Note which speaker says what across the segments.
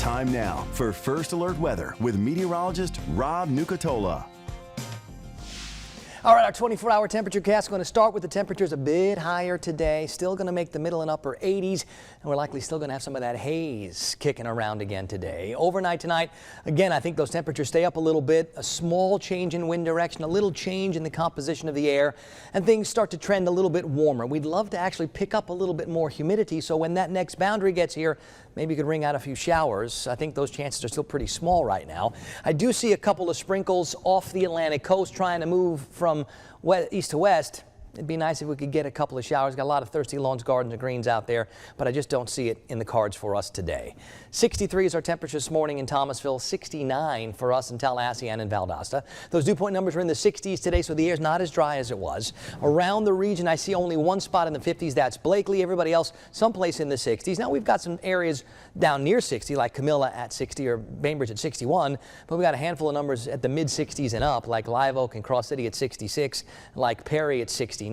Speaker 1: Time now for First Alert Weather with meteorologist Rob Nucatola.
Speaker 2: All right, our 24-hour temperature cast is going to start with the temperatures a bit higher today. Still going to make the middle and upper 80s, and we're likely still going to have some of that haze kicking around again today. Overnight tonight, again, I think those temperatures stay up a little bit. A small change in wind direction, a little change in the composition of the air, and things start to trend a little bit warmer. We'd love to actually pick up a little bit more humidity, so when that next boundary gets here, maybe you could ring out a few showers. I think those chances are still pretty small right now. I do see a couple of sprinkles off the Atlantic coast trying to move from east to west. It'd be nice if we could get a couple of showers. Got a lot of thirsty lawns, gardens, and greens out there, but I just don't see it in the cards for us today. 63 is our temperature this morning in Thomasville, 69 for us in Tallahassee and in Valdosta. Those dew point numbers are in the 60s today, so the air's not as dry as it was. Around the region, I see only one spot in the 50s. That's Blakely. Everybody else, someplace in the 60s. Now, we've got some areas down near 60, like Camilla at 60 or Bainbridge at 61, but we've got a handful of numbers at the mid-60s and up, like Live Oak and Cross City at 66, like Perry at 69.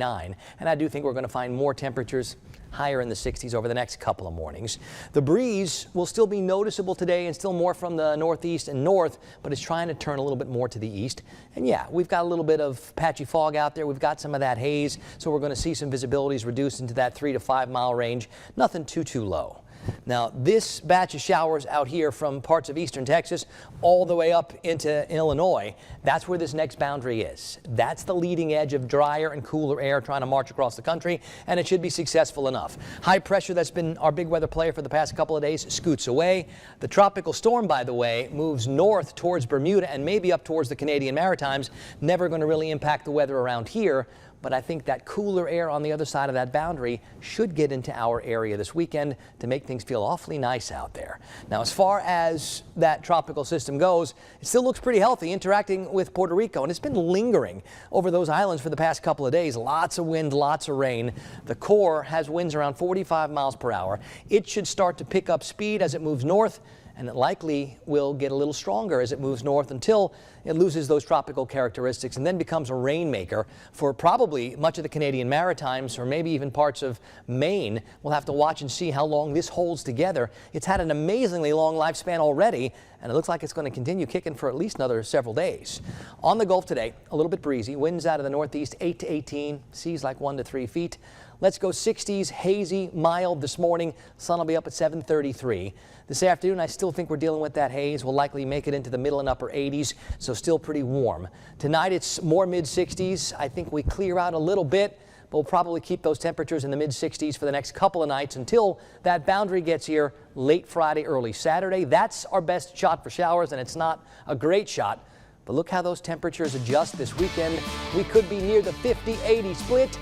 Speaker 2: And I do think we're going to find more temperatures higher in the 60s over the next couple of mornings. The breeze will still be noticeable today and still more from the northeast and north, but it's trying to turn a little bit more to the east. And yeah, we've got a little bit of patchy fog out there. We've got some of that haze, so we're going to see some visibilities reduced into that 3 to 5 mile range. Nothing too low. Now, this batch of showers out here from parts of eastern Texas all the way up into Illinois, that's where this next boundary is. That's the leading edge of drier and cooler air trying to march across the country, and it should be successful enough. High pressure that's been our big weather player for the past couple of days scoots away. The tropical storm, by the way, moves north towards Bermuda and maybe up towards the Canadian Maritimes. Never going to really impact the weather around here. But I think that cooler air on the other side of that boundary should get into our area this weekend to make things feel awfully nice out there. Now, as far as that tropical system goes, it still looks pretty healthy interacting with Puerto Rico, and it's been lingering over those islands for the past couple of days. Lots of wind, lots of rain. The core has winds around 45 miles per hour. It should start to pick up speed as it moves north, and it likely will get a little stronger as it moves north until it loses those tropical characteristics and then becomes a rainmaker for probably much of the Canadian Maritimes or maybe even parts of Maine. We'll have to watch and see how long this holds together. It's had an amazingly long lifespan already, and it looks like it's going to continue kicking for at least another several days. On the Gulf today, a little bit breezy. Winds out of the northeast 8 to 18, seas like 1 to 3 feet. Let's go 60s, hazy, mild this morning. Sun will be up at 7:33. This afternoon, I still think we're dealing with that haze. We'll likely make it into the middle and upper 80s, so still pretty warm. Tonight, it's more mid-60s. I think we clear out a little bit, but we'll probably keep those temperatures in the mid-60s for the next couple of nights until that boundary gets here late Friday, early Saturday. That's our best shot for showers, and it's not a great shot. But look how those temperatures adjust this weekend. We could be near the 50-80 split.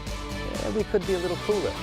Speaker 2: We could be a little cooler.